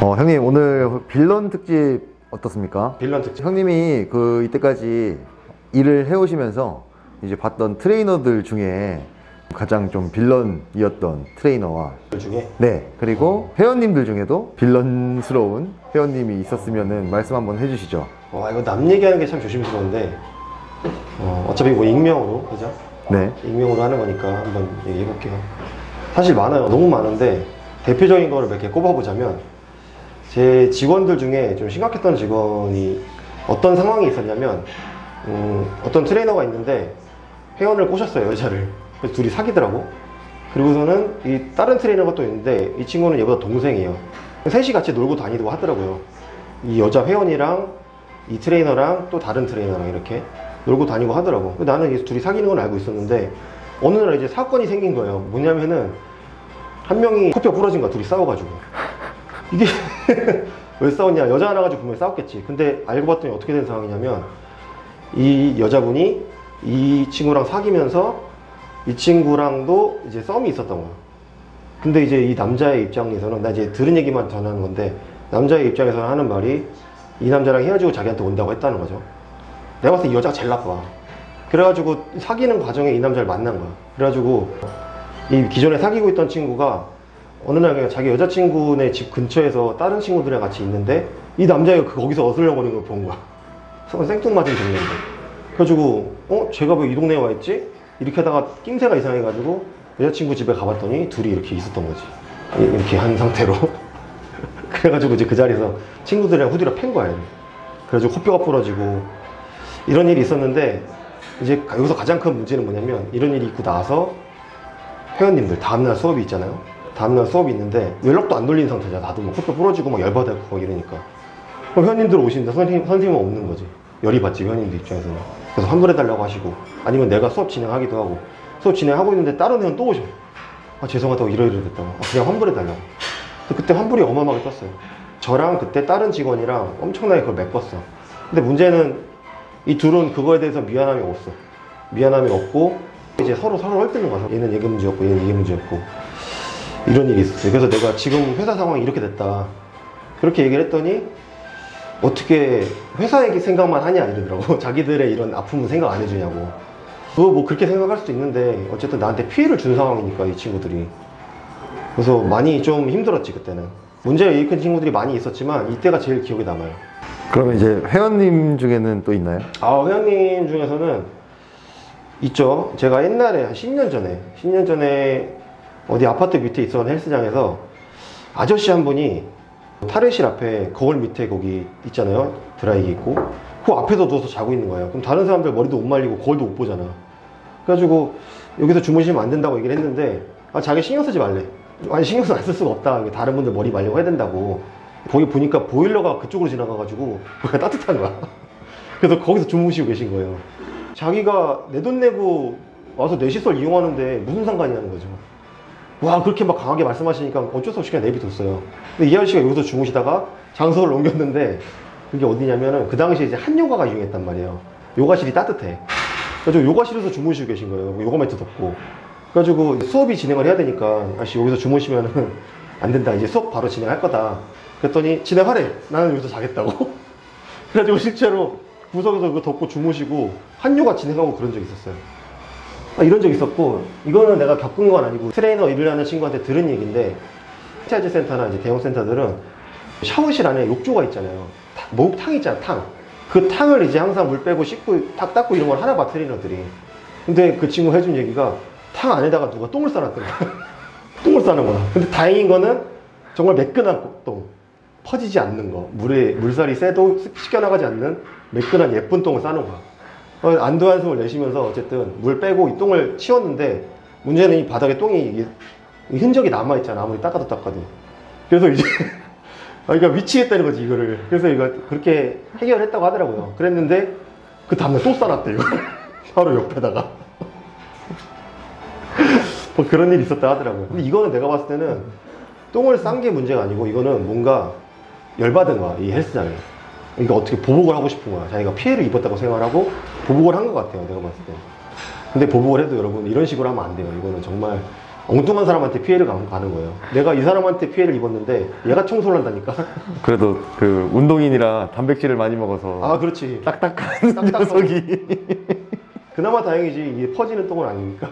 형님 오늘 빌런 특집 어떻습니까? 빌런 특집. 형님이 이때까지 일을 해오시면서 이제 봤던 트레이너들 중에 가장 좀 빌런이었던 트레이너와 중에 네, 그리고 회원님들 중에도 빌런스러운 회원님이 있었으면 말씀 한번 해주시죠. 이거 남 얘기하는 게 참 조심스러운데 어차피 뭐 익명으로, 그죠? 네. 익명으로 하는 거니까 한번 얘기해볼게요. 사실 많아요. 너무 많은데 대표적인 거를 몇 개 꼽아보자면, 제 직원들 중에 좀 심각했던 직원이 어떤 상황이 있었냐면, 어떤 트레이너가 있는데 회원을 꼬셨어요, 여자를. 그래서 둘이 사귀더라고. 그리고서는 이 다른 트레이너가 또 있는데, 이 친구는 얘보다 동생이에요. 셋이 같이 놀고 다니고 하더라고요. 이 여자 회원이랑 이 트레이너랑 또 다른 트레이너랑 이렇게 놀고 다니고 하더라고. 나는 이 둘이 사귀는 건 알고 있었는데, 어느 날 이제 사건이 생긴 거예요. 뭐냐면은 한 명이 코뼈 부러진 거야, 둘이 싸워가지고. 이게 왜 싸웠냐, 여자 하나 가지고 분명히 싸웠겠지. 근데 알고 봤더니 어떻게 된 상황이냐면, 이 여자분이 이 친구랑 사귀면서 이 친구랑도 이제 썸이 있었던 거야. 근데 이제 이 남자의 입장에서는, 나 이제 들은 얘기만 전하는 건데, 남자의 입장에서는 하는 말이 이 남자랑 헤어지고 자기한테 온다고 했다는 거죠. 내가 봤을 때 이 여자가 제일 나빠. 그래가지고 사귀는 과정에 이 남자를 만난 거야. 그래가지고 이 기존에 사귀고 있던 친구가 어느 날 그냥 자기 여자친구네 집 근처에서 다른 친구들이랑 같이 있는데, 이 남자가 거기서 어슬렁거리는 걸 본 거야. 생뚱맞은 장면인데. 그래가지고 쟤가 왜 이 동네에 와 있지? 이렇게 하다가 낌새가 이상해가지고 여자친구 집에 가봤더니 둘이 이렇게 있었던 거지. 이렇게 한 상태로. 그래가지고 이제 그 자리에서 친구들이랑 후드려 팬 거야. 그래가지고 코뼈가 부러지고 이런 일이 있었는데, 이제 여기서 가장 큰 문제는 뭐냐면, 이런 일이 있고 나서 회원님들 다음날 수업이 있잖아요. 다음날 수업이 있는데 연락도 안 돌리는 상태잖아. 나도 뭐 코뼈 부러지고 막 열받고 막 이러니까. 그럼 회원님들 오시는데 선생님은 없는 거지. 열이 받지, 회원님들 입장에서는. 그래서 환불해달라고 하시고, 아니면 내가 수업 진행하기도 하고, 수업 진행하고 있는데 다른 회원 또 오셔. 죄송하다고 이러이러 됐다고. 그냥 환불해달라고. 그때 환불이 어마어마하게 떴어요. 저랑 그때 다른 직원이랑 엄청나게 그걸 메꿨어. 근데 문제는 이 둘은 그거에 대해서 미안함이 없어. 미안함이 없고 이제 서로 헐뜯는 거야. 얘는 이게 문제였고 얘는 이게 문제였고, 이런 일이 있었어요. 그래서 내가 지금 회사 상황이 이렇게 됐다, 그렇게 얘기를 했더니, 어떻게 회사 얘기 생각만 하냐 이러더라고. 자기들의 이런 아픔은 생각 안 해주냐고. 그거 뭐 그렇게 생각할 수도 있는데, 어쨌든 나한테 피해를 준 상황이니까, 이 친구들이. 그래서 많이 좀 힘들었지, 그때는. 문제가 일으킨 친구들이 많이 있었지만 이때가 제일 기억에 남아요. 그러면 이제 회원님 중에는 또 있나요? 회원님 중에서는 있죠. 제가 옛날에 한 10년 전에 어디 아파트 밑에 있었던 헬스장에서 아저씨 한 분이 탈의실 앞에 거울 밑에 거기 있잖아요, 드라이기 있고, 그 앞에서 누워서 자고 있는 거예요. 그럼 다른 사람들 머리도 못 말리고 거울도 못 보잖아. 그래가지고 여기서 주무시면 안 된다고 얘기를 했는데, 자기 신경 쓰지 말래. 아니, 신경 안 쓸 수가 없다, 다른 분들 머리 말리고 해야 된다고. 거기 보니까 보일러가 그쪽으로 지나가가지고 거기가 따뜻한 거야. 그래서 거기서 주무시고 계신 거예요. 자기가 내 돈 내고 와서 내 시설 이용하는데 무슨 상관이냐는 거죠. 와, 그렇게 막 강하게 말씀하시니까 어쩔 수 없이 그냥 내비뒀어요. 근데 이 아저씨가 여기서 주무시다가 장소를 옮겼는데, 그게 어디냐면은 그 당시에 이제 한요가가 유행했단 말이에요. 요가실이 따뜻해. 그래서 요가실에서 주무시고 계신 거예요. 요가 매트 덮고. 그래가지고 수업이 진행을 해야 되니까, 아저씨 여기서 주무시면은 안 된다, 이제 수업 바로 진행할 거다. 그랬더니 진행하래. 나는 여기서 자겠다고. 그래가지고 실제로 구석에서 그거 덮고 주무시고 한요가 진행하고 그런 적이 있었어요. 이런 적 있었고, 이거는 내가 겪은 건 아니고 트레이너 일을 하는 친구한테 들은 얘기인데, 프랜차이즈 센터나 이제 대형 센터들은 샤워실 안에 욕조가 있잖아요. 목욕탕 있잖아, 탕. 그 탕을 이제 항상 물 빼고 씻고 탁 닦고 이런 걸 하나 봐, 트레이너들이. 근데 그 친구 해준 얘기가, 탕 안에다가 누가 똥을 싸놨던 거야. 똥을 싸는 거야. 근데 다행인 거는 정말 매끈한 똥, 퍼지지 않는 거, 물살이 세도 씻겨나가지 않는 매끈한 예쁜 똥을 싸는 거야. 안도 한숨을 내쉬면서 어쨌든 물 빼고 이 똥을 치웠는데, 문제는 이 바닥에 똥이 이 흔적이 남아있잖아, 아무리 닦아도. 그래서 이제 그러니까 미치겠다는 거지, 이거를. 그래서 이거 그렇게 해결했다고 하더라고요. 그랬는데 그 다음날 또 싸놨대, 이거. 바로 옆에다가. 뭐 그런 일이 있었다 하더라고요. 근데 이거는 내가 봤을 때는 똥을 싼 게 문제가 아니고, 이거는 뭔가 열받은 거야, 이 헬스장에. 그러니까 어떻게 보복을 하고 싶은 거야. 자기가 피해를 입었다고 생각하고 보복을 한 것 같아요, 내가 봤을 때. 근데 보복을 해도 여러분, 이런 식으로 하면 안 돼요. 이거는 정말 엉뚱한 사람한테 피해를 가는 거예요. 내가 이 사람한테 피해를 입었는데 얘가 청소를 한다니까. 그래도 그 운동인이라 단백질을 많이 먹어서 아, 그렇지. 딱딱한 녀석이. 그나마 다행이지. 이게 퍼지는 똥은 아니니까.